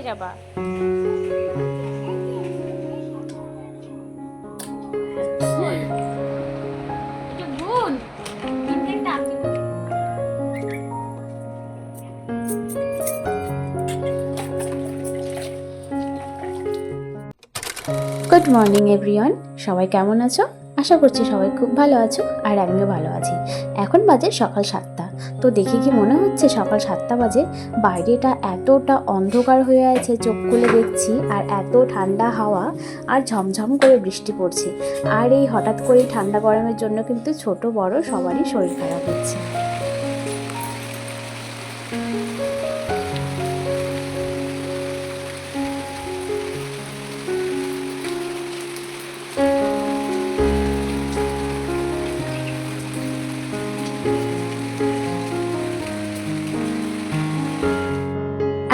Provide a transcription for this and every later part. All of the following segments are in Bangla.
যাবা। গুড মর্নিং এভরিওয়ান, সবাই কেমন আছো? আশা করছি সবাই খুব ভালো আছো, আর আমিও ভালো আছি। এখন বাজে সকাল 7টা। তো দেখে কি মনে হচ্ছে সকাল 7টা বাজে? বাইরেটা এতটা অন্ধকার হয়ে আছে, চোখ খুলে দেখছি, আর এত ঠান্ডা হাওয়া, আর ঝমঝম করে বৃষ্টি পড়ছে। আর এই হঠাৎ করে ঠান্ডা গরমের জন্য কিন্তু ছোট বড় সবারই শরীর খারাপ হচ্ছে।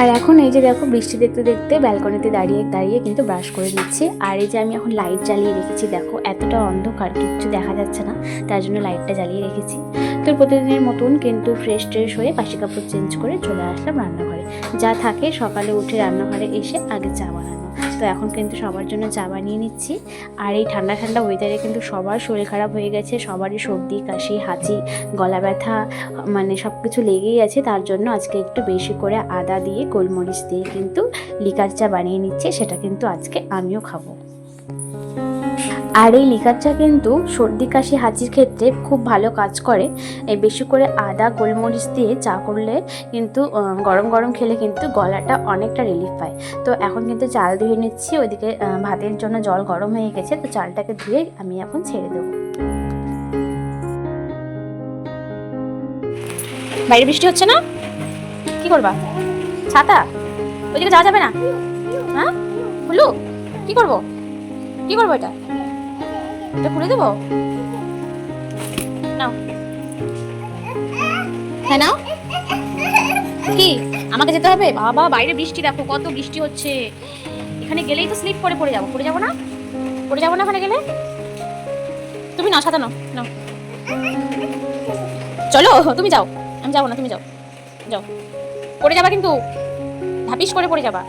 আর এখন এই যে দেখো, বৃষ্টি দেখতে দেখতে ব্যালকনিতে দাঁড়িয়ে দাঁড়িয়ে কিন্তু ব্রাশ করে দিচ্ছি। আর এই যে আমি এখন লাইট জ্বালিয়ে রেখেছি, দেখো এতটা অন্ধকার কিচ্ছু দেখা যাচ্ছে না, তার জন্য লাইটটা জ্বালিয়ে রেখেছি। তো প্রতিদিনের মতন কিন্তু ফ্রেশ ট্রেশ হয়ে বাসি কাপড় চেঞ্জ করে চলে আসলাম রান্নাঘরে। যা থাকে সকালে উঠে রান্নাঘরে এসে আগে চা বানানো। তো এখন কিন্তু সবার জন্য চা বানিয়ে নিচ্ছি। আর এই ঠান্ডা ঠান্ডা ওয়েদারে কিন্তু সবার শরীর খারাপ হয়ে গেছে, সবারই সর্দি কাশি হাঁচি গলা ব্যথা, মানে সব কিছু লেগেই আছে। তার জন্য আজকে একটু বেশি করে আদা দিয়ে গোলমরিচ দিয়ে কিন্তু লিকার চা বানিয়ে নিচ্ছে, সেটা কিন্তু আজকে আমিও খাবো। আর এই লিকার চা কিন্তু সর্দি কাশি হাঁচির ক্ষেত্রে খুব ভালো কাজ করে। এই বেশি করে আদা গোলমরিচ দিয়ে চা করলে কিন্তু গরম গরম খেলে কিন্তু গলাটা অনেকটা রিলিফ পায়। তো এখন কিন্তু চাল ধুয়ে নিচ্ছি, ওইদিকে ভাতের জন্য জল গরম হয়ে গেছে, তো চালটাকে ধুয়ে আমি এখন ছেড়ে দেবো। বাইরে বৃষ্টি হচ্ছে না, কি করবা? ছাতা? ওইদিকে যাওয়া যাবে না? হ্যাঁ খুলু? কি করবো? কি করবো এটা? এটা খুলে দেবো? নাও, হ্যাঁ নাও। কি আমাকে যেতে হবে? বাবা বাইরে বৃষ্টি দেখো, কত বৃষ্টি হচ্ছে। এখানে গেলেই তো স্লিপ করে পড়ে যাবো। পড়ে যাবো না? পড়ে যাবো না ওখানে গেলে? তুমি নাও, ছাতা নাও, নাও। চলো তুমি যাও, আমি যাবো না, তুমি যাও। যাও, পড়ে যাবা কিন্তু, ধাপিস করে পড়ে যাবা।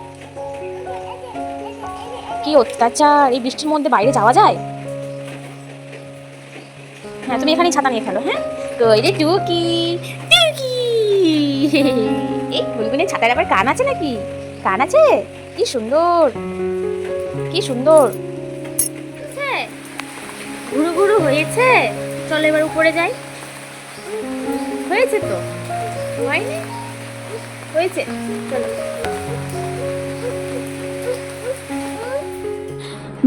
কি অত্যাচার, এই বৃষ্টির মধ্যে বাইরে যাওয়া যায়? হ্যাঁ তুমি এখানেই ছাতা নিয়ে খেলো। হ্যাঁ কই রে টুকি, টুকি। এই গুলগুলের ছাতার আবার কান আছে নাকি? কান আছে? কি সুন্দর, কি সুন্দর। হ্যাঁ ঘুরু ঘুরু হয়েছে। চলো এবার উপরে যাই। হয়েছে তো? হয়নি? হয়েছে, চলো।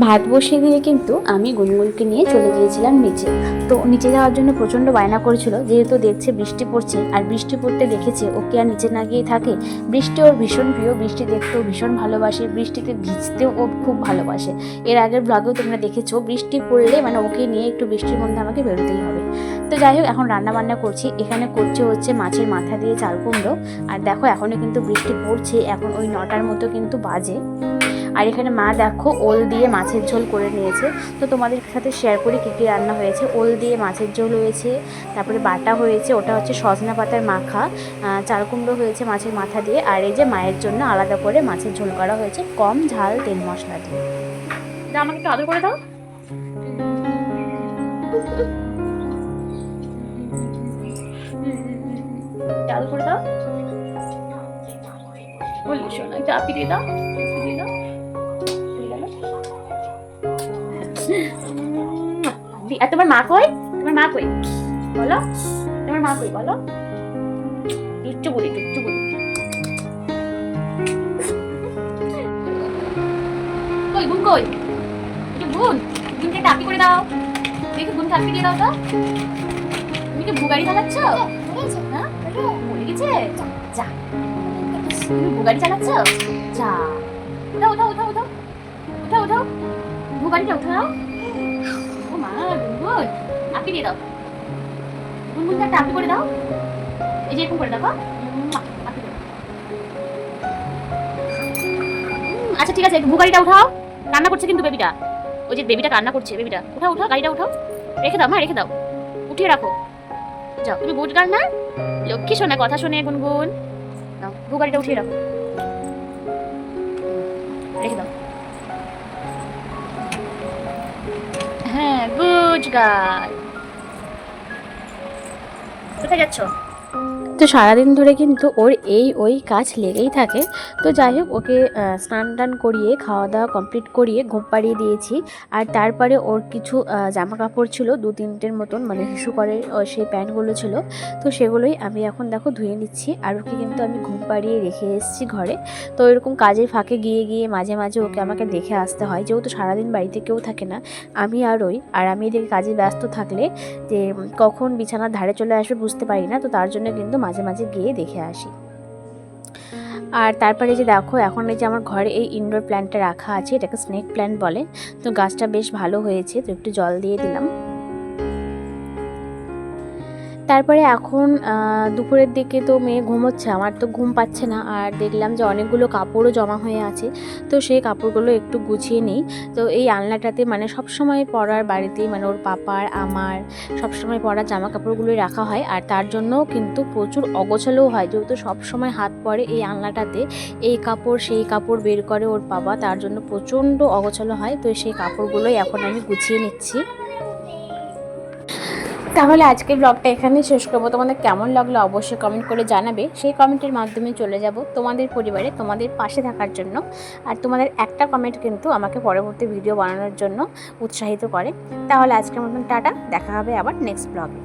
ভাত বসিয়ে দিয়ে কিন্তু আমি গুনগুনকে নিয়ে চলে গিয়েছিলাম নিচে। তো নিচে যাওয়ার জন্য প্রচণ্ড বায়না করেছিল, যেহেতু দেখছে বৃষ্টি পড়ছে, আর বৃষ্টি পড়তে দেখেছে ওকে আর নিচে না গিয়ে থাকে। বৃষ্টি ওর ভীষণ প্রিয়, বৃষ্টি দেখতেও ভীষণ ভালোবাসে, বৃষ্টিতে ভিজতেও ও খুব ভালোবাসে। এর আগের ব্লগেও তোমরা দেখেছো, বৃষ্টি পড়লে মানে ওকে নিয়ে একটু বৃষ্টির মধ্যে আমাকে বেরোতেই হবে। তো যাই হোক, এখন রান্না বান্না করছি। এখানে করছে হচ্ছে মাছের মাথা দিয়ে চাল কুমড়ো। আর দেখো এখনও কিন্তু বৃষ্টি পড়ছে, এখন ওই 9টার মতো কিন্তু বাজে। আর এখানে মা দেখো ওল দিয়ে মাছের ঝোল করে নিয়েছে। তো তোমাদের সাথে শেয়ার করি কী কী রান্না হয়েছে। ওল দিয়ে মাছের ঝোল হয়েছে, তারপরে বাটা হয়েছে, ওটা হচ্ছে সজনা পাতার মাখা, চাল কুমড়ো হয়েছে মাছের মাথা দিয়ে, আর এই যে মায়ের জন্য আলাদা করে মাছের ঝোল করা হয়েছে কম ঝাল তেল মশলা দিয়ে। আমাকে একটু আদর করে দাও। চাল করে দাও, বলি শোনা, একটু আপি দিয়ে দাও, দিয়ে দাও। আর তোমার মা কই? তোমার মা কই বলো? তোমার মা কই বলো? একটু বলি, একটু বলি। কই গুন কই? একটু গুন, গুনকে টাপি করে দাও। দেখি গুন টাপি দিয়ে দাও তো। তুমি কি বুগাড়ি চালাচ্ছ? হ্যাঁ বলে গেছে। যা, তুমি বুগাড়ি চালাচ্ছ? যা, উঠাও উঠাও উঠাও উঠাও উঠাও উঠাও, বুগাড়িটা উঠাও। ও মা গুনগুন, আপি দিয়ে দাও। গুনগুনটা একটা আপি করে দাও। এই যে এরকম করে দাও। আপি দাও। আচ্ছা ঠিক আছে, একটু গাড়িটা উঠাও। কান্না করছে কিন্তু বেবিটা, ওই যে বেবিটা কান্না করছে, বেবিটা উঠাও উঠাও, গাড়িটা উঠাও। রেখে দাও মা, রেখে দাও, উঠিয়ে রাখো। যাও, তুমি গুড গার্ল না, লক্ষ্মী শোনা, কথা শোনে গুনগুন। নাও গাড়িটা উঠিয়ে রাখো। গাই, কোথায় যাচ্ছ? তো সারাদিন ধরে কিন্তু ওর ওই কাজ লেগেই থাকে। তো যাই হোক, ওকে স্নান টান করিয়ে খাওয়া দাওয়া কমপ্লিট করিয়ে ঘুম পাড়িয়ে দিয়েছি। আর তারপরে ওর কিছু জামা কাপড় ছিল 2-3টের মতন, মানে শিশু করে সেই প্যান্টগুলো ছিল। তো সেগুলোই আমি এখন দেখো ধুয়ে নিচ্ছি। আর ওকে কিন্তু আমি ঘুম পাড়িয়ে রেখে এসেছি ঘরে। তো এরকম কাজের ফাঁকে গিয়ে গিয়ে মাঝে মাঝে ওকে আমাকে দেখে আসতে হয়, যেহেতু সারাদিন বাড়িতে কেউ থাকে না, আমি আর আমি এদিকে কাজে ব্যস্ত থাকলে যে কখন বিছানার ধারে চলে আসবে বুঝতে পারি না। তো তার জন্য কিন্তু মাঝে মাঝে গিয়ে দেখে আসি। আর তারপরে যে দেখো, এখন এই যে আমার ঘরে এই ইনডোর প্ল্যান্টটা রাখা আছে, এটাকে স্নেক প্ল্যান্ট বলে। তো গাছটা বেশ ভালো হয়েছে, তো একটু জল দিয়ে দিলাম। তারপরে এখন দুপুরের দিকে তো মেয়ে ঘুমোচ্ছে, আমার তো ঘুম পাচ্ছে না। আর দেখলাম যে অনেকগুলো কাপড়ও জমা হয়ে আছে, তো সেই কাপড়গুলো একটু গুছিয়ে নিই। তো এই আলনাটাতে মানে সবসময় পরার, বাড়িতেই মানে ওর পাপার আমার সবসময় পরার জামা কাপড়গুলোই রাখা হয়। আর তার জন্য কিন্তু প্রচুর অগোছালোও হয়, যেহেতু সবসময় হাত পড়ে এই আলনাটাতে, এই কাপড় সেই কাপড় বের করে ওর বাবা, তার জন্য প্রচণ্ড অগোছালো হয়। তো সেই কাপড়গুলোই এখন আমি গুছিয়ে নিচ্ছি। তাহলে আজকের ব্লগটা এখানেই শেষ করবো। তোমাদের কেমন লাগলো অবশ্যই কমেন্ট করে জানাবে। সেই কমেন্টের মাধ্যমে চলে যাব তোমাদের পরিবারে, তোমাদের পাশে থাকার জন্য। আর তোমাদের একটা কমেন্ট কিন্তু আমাকে পরবর্তী ভিডিও বানানোর জন্য উৎসাহিত করে। তাহলে আজকের মতন টাটা, দেখা হবে আবার নেক্সট ব্লগে।